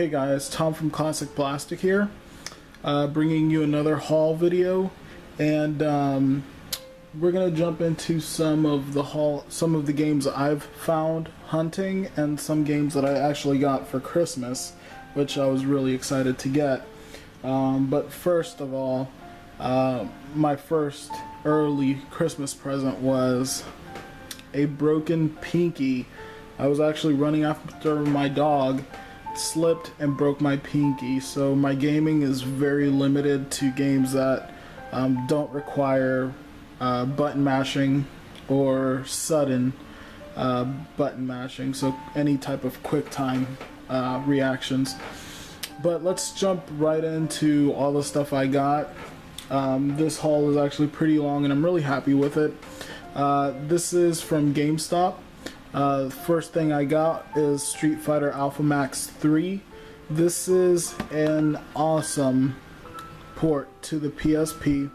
Hey guys, Tom from Classic PlastiK here, bringing you another haul video, and we're gonna jump into some of the games I've found hunting, and some games that I actually got for Christmas, which I was really excited to get. But first of all, my first early Christmas present was a broken pinky. I was actually running after my dog, slipped and broke my pinky. So my gaming is very limited to games that don't require button mashing or sudden button mashing, so any type of quick time reactions. But let's jump right into all the stuff I got. This haul is actually pretty long and I'm really happy with it. This is from GameStop. First thing I got is Street Fighter Alpha Max 3. This is an awesome port to the PSP.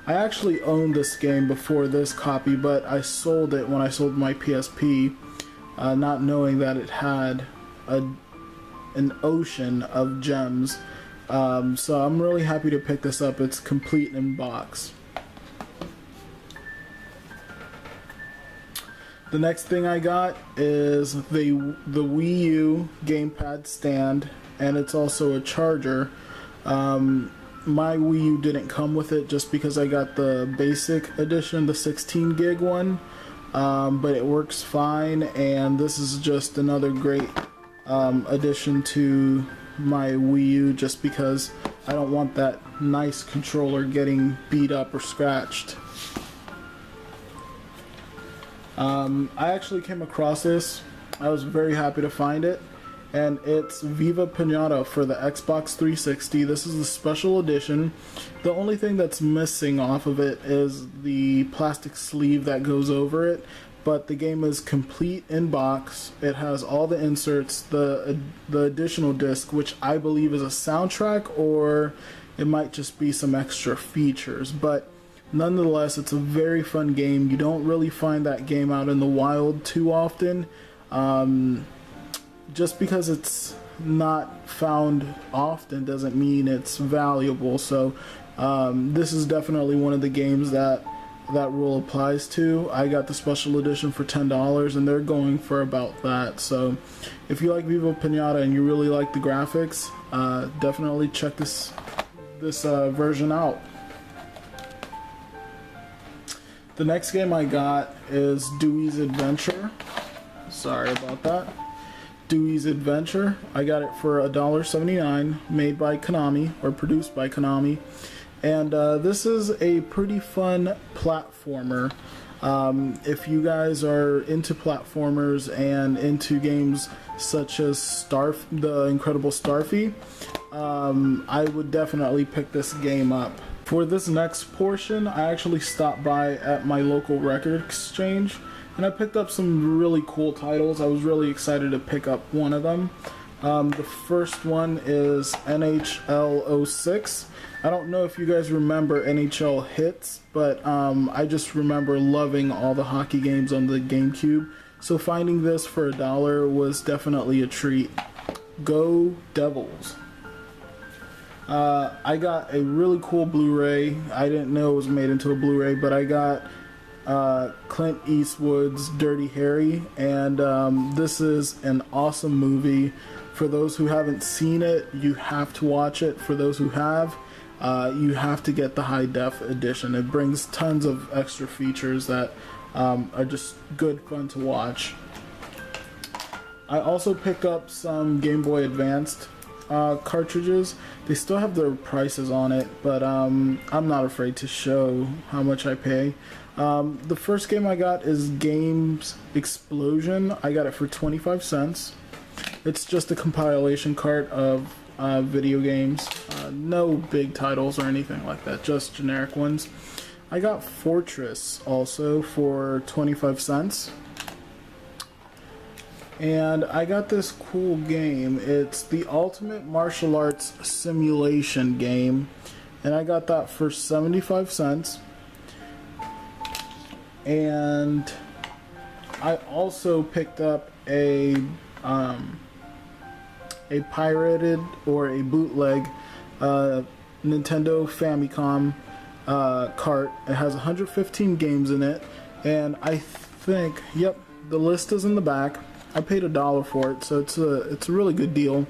I actually owned this game before this copy, but I sold it when I sold my PSP, not knowing that it had an ocean of gems. So I'm really happy to pick this up. It's complete in box. The next thing I got is the Wii U gamepad stand, and it's also a charger. My Wii U didn't come with it just because I got the basic edition, the 16 gig one, but it works fine, and this is just another great addition to my Wii U, just because I don't want that nice controller getting beat up or scratched. I actually came across this. I was very happy to find it, and it's Viva Pinata for the Xbox 360. This is a special edition. The only thing that's missing off of it is the plastic sleeve that goes over it, but the game is complete in box. It has all the inserts, the additional disc, which I believe is a soundtrack, or it might just be some extra features, but nonetheless, it's a very fun game. You don't really find that game out in the wild too often. Just because it's not found often doesn't mean it's valuable. So this is definitely one of the games that rule applies to. I got the special edition for $10, and they're going for about that. So if you like Viva Pinata and you really like the graphics, definitely check this version out. The next game I got is Dewey's Adventure. Sorry about that. Dewey's Adventure. I got it for $1.79, made by Konami, or produced by Konami. And this is a pretty fun platformer. If you guys are into platformers and into games such as The Incredible Starfy, I would definitely pick this game up. For this next portion, I actually stopped by at my local record exchange, and I picked up some really cool titles. I was really excited to pick up one of them. The first one is NHL 06. I don't know if you guys remember NHL Hits, but I just remember loving all the hockey games on the GameCube. So finding this for $1 was definitely a treat. Go Devils! I got a really cool Blu-ray. I didn't know it was made into a Blu-ray, but I got Clint Eastwood's Dirty Harry, and this is an awesome movie. For those who haven't seen it, you have to watch it. For those who have, you have to get the high-def edition. It brings tons of extra features that are just good fun to watch. I also picked up some Game Boy Advanced cartridges. They still have their prices on it, but I'm not afraid to show how much I pay. The first game I got is Games Explosion. I got it for 25 cents. It's just a compilation cart of video games. No big titles or anything like that, just generic ones. I got Fortress also for 25 cents. And I got this cool game. It's the Ultimate Martial Arts Simulation game, and I got that for 75 cents. And I also picked up a a pirated or a bootleg Nintendo Famicom cart. It has 115 games in it, and I think, yep, the list is in the back. I paid $1 for it, so it's a really good deal.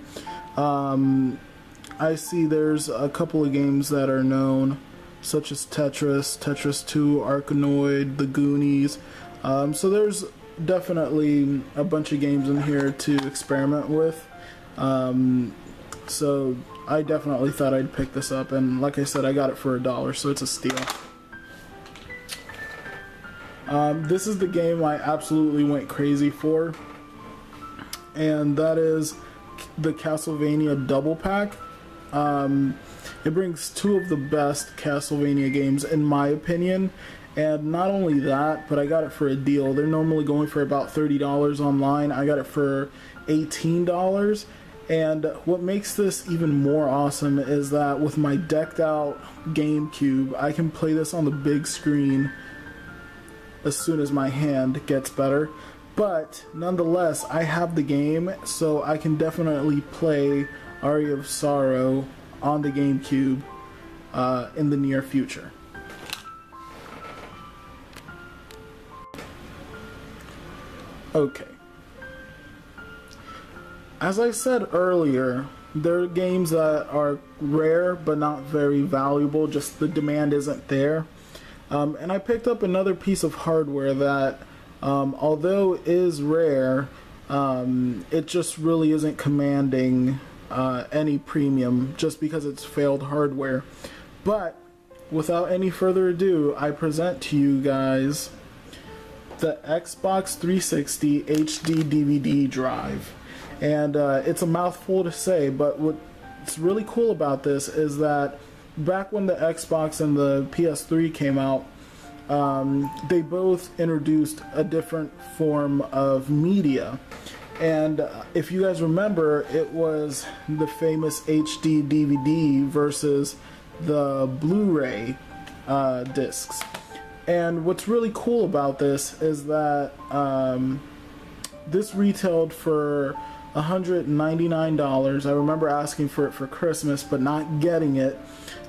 I see there's a couple of games that are known, such as Tetris, Tetris 2, Arkanoid, The Goonies. So there's definitely a bunch of games in here to experiment with. So I definitely thought I'd pick this up, and like I said, I got it for $1, so it's a steal. This is the game I absolutely went crazy for, and that is the Castlevania Double Pack. It brings two of the best Castlevania games in my opinion, and not only that, but I got it for a deal. They're normally going for about $30 online. I got it for $18, and what makes this even more awesome is that with my decked out GameCube, I can play this on the big screen as soon as my hand gets better. But nonetheless, I have the game, so I can definitely play Aria of Sorrow on the GameCube in the near future. Okay. As I said earlier, there are games that are rare but not very valuable, just the demand isn't there. And I picked up another piece of hardware that, although is rare, it just really isn't commanding any premium just because it's failed hardware. But without any further ado, I present to you guys the Xbox 360 HD DVD drive. And it's a mouthful to say, but what's really cool about this is that back when the Xbox and the PS3 came out, they both introduced a different form of media. And if you guys remember, it was the famous HD DVD versus the Blu-ray discs. And what's really cool about this is that this retailed for $199. I remember asking for it for Christmas, but not getting it.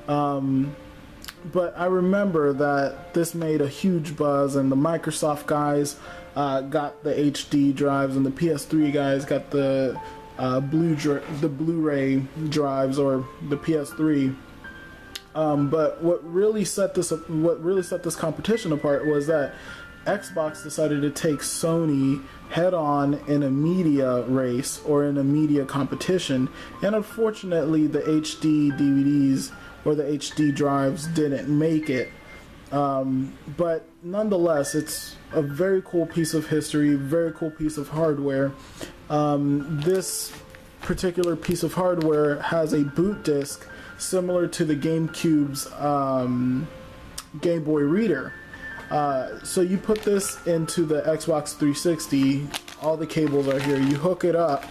But I remember that this made a huge buzz, and the Microsoft guys got the HD drives, and the PS3 guys got the Blu-ray drives, or the PS3. But what really set this competition apart was that Xbox decided to take Sony head-on in a media race, or in a media competition, and unfortunately the HD DVDs or the HD drives didn't make it. But nonetheless, it's a very cool piece of history, very cool piece of hardware. This particular piece of hardware has a boot disc similar to the GameCube's Game Boy Reader. So you put this into the Xbox 360, all the cables are here, you hook it up,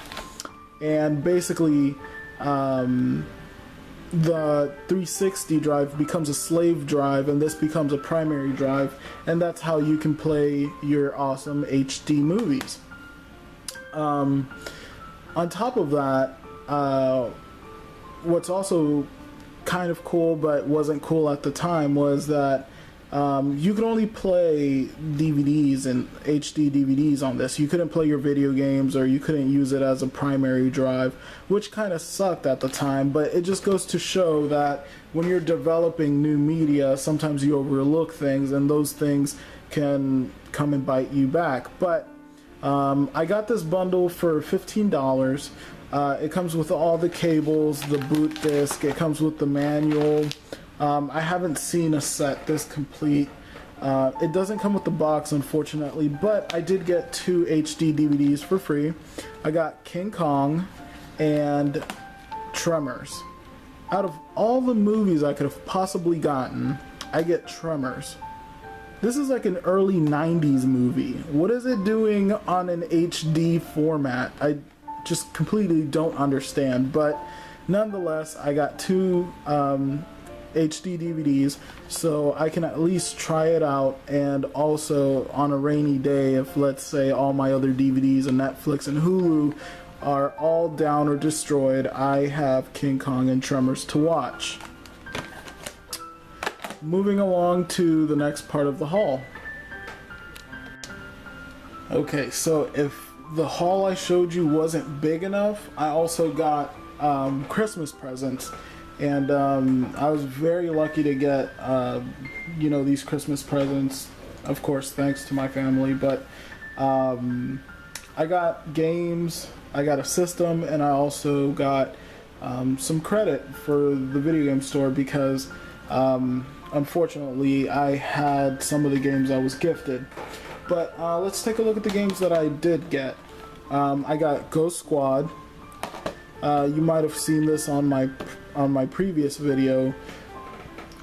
and basically the 360 drive becomes a slave drive, and this becomes a primary drive, and that's how you can play your awesome HD movies. On top of that, what's also kind of cool but wasn't cool at the time was that you could only play DVDs and HD DVDs on this. You couldn't play your video games, or you couldn't use it as a primary drive, which kind of sucked at the time, but it just goes to show that when you're developing new media, sometimes you overlook things, and those things can come and bite you back. But I got this bundle for $15. It comes with all the cables, the boot disc, it comes with the manual. I haven't seen a set this complete. It doesn't come with the box, unfortunately, but I did get 2 HD DVDs for free. I got King Kong and Tremors. Out of all the movies I could have possibly gotten, I get Tremors. This is like an early 90s movie. What is it doing on an HD format? I just completely don't understand, but nonetheless, I got 2 HD DVDs, so I can at least try it out, and also on a rainy day, if let's say all my other DVDs and Netflix and Hulu are all down or destroyed, I have King Kong and Tremors to watch. Moving along to the next part of the haul. Okay, so if the haul I showed you wasn't big enough, I also got Christmas presents. And I was very lucky to get, you know, these Christmas presents, of course, thanks to my family. But I got games, I got a system, and I also got some credit for the video game store because, unfortunately, I had some of the games I was gifted. But let's take a look at the games that I did get. I got Ghost Squad. You might have seen this on my previous video,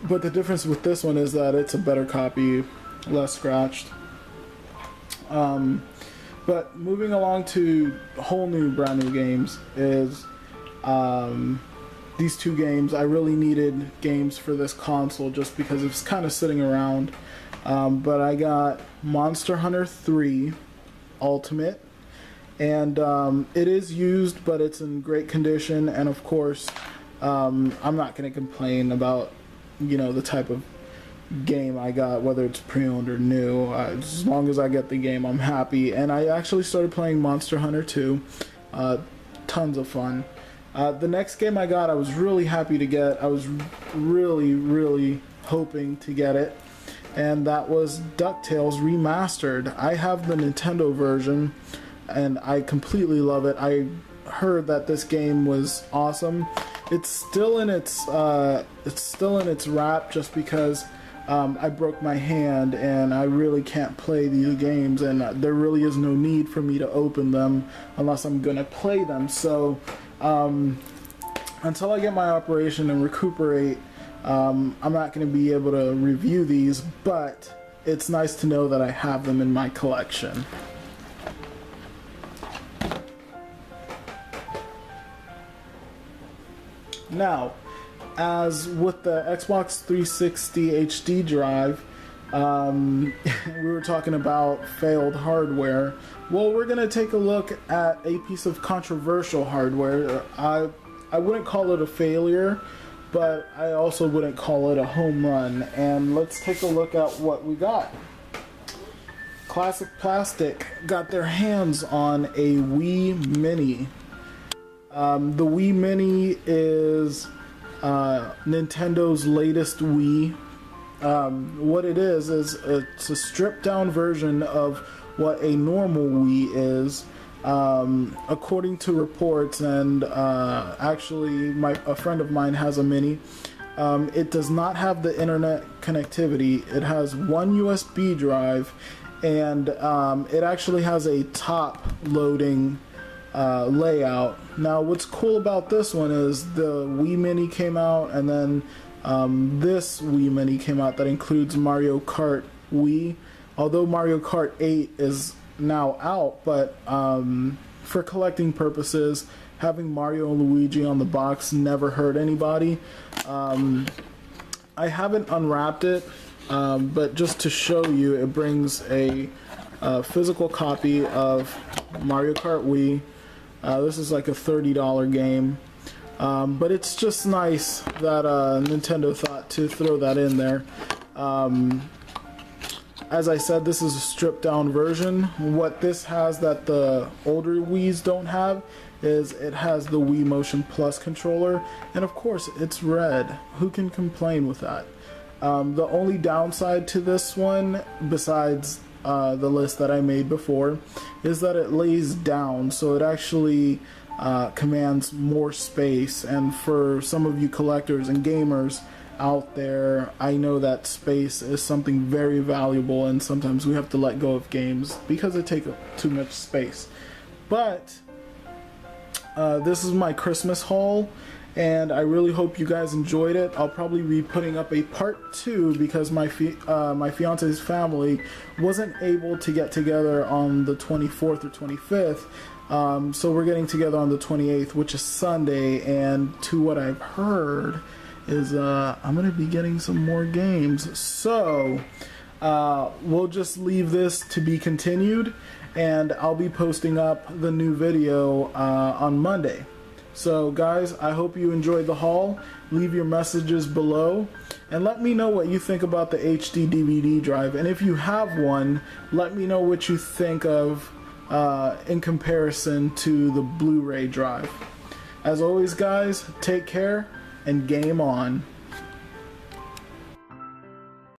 but the difference with this one is that it's a better copy, less scratched. But moving along to whole new brand new games is these two games. I really needed games for this console just because it's kind of sitting around. But I got Monster Hunter 3 Ultimate, and it is used, but it's in great condition. And of course, I'm not going to complain about, you know, the type of game I got, whether it's pre-owned or new. As long as I get the game, I'm happy. And I actually started playing Monster Hunter 2. Tons of fun. The next game I got, I was really happy to get. I was really hoping to get it, and that was DuckTales Remastered. I have the Nintendo version, and I completely love it. I heard that this game was awesome. It's still in its wrap just because I broke my hand and I really can't play these games, and there really is no need for me to open them unless I'm gonna play them. So until I get my operation and recuperate, I'm not going to be able to review these, but it's nice to know that I have them in my collection. Now, as with the Xbox 360 HD drive, we were talking about failed hardware. Well, we're going to take a look at a piece of controversial hardware. I wouldn't call it a failure, but I also wouldn't call it a home run. And let's take a look at what we got. Klassic PlastiK got their hands on a Wii Mini. The Wii Mini is Nintendo's latest Wii. What it is it's a stripped down version of what a normal Wii is. According to reports, and actually a friend of mine has a Mini, it does not have the internet connectivity. It has one USB drive, and it actually has a top loading layout. Now what's cool about this one is the Wii Mini came out, and then this Wii Mini came out that includes Mario Kart Wii. Although Mario Kart 8 is now out, but for collecting purposes, having Mario and Luigi on the box never hurt anybody. I haven't unwrapped it, but just to show you, it brings a physical copy of Mario Kart Wii. This is like a $30 game, but it's just nice that Nintendo thought to throw that in there. As I said, this is a stripped down version. What this has that the older Wiis don't have is it has the Wii Motion Plus controller, and of course it's red. Who can complain with that? The only downside to this one, besides the list that I made before, is that it lays down, so it actually commands more space. And for some of you collectors and gamers out there, I know that space is something very valuable, and sometimes we have to let go of games because they take too much space. But this is my Christmas haul, and I really hope you guys enjoyed it. I'll probably be putting up a part 2 because my fiance's family wasn't able to get together on the 24th or 25th, so we're getting together on the 28th, which is Sunday, and to what I've heard is I'm going to be getting some more games. So we'll just leave this to be continued, and I'll be posting up the new video on Monday. So guys, I hope you enjoyed the haul. Leave your messages below and let me know what you think about the HD DVD drive, and if you have one, let me know what you think of in comparison to the Blu-ray drive. As always guys, take care and game on.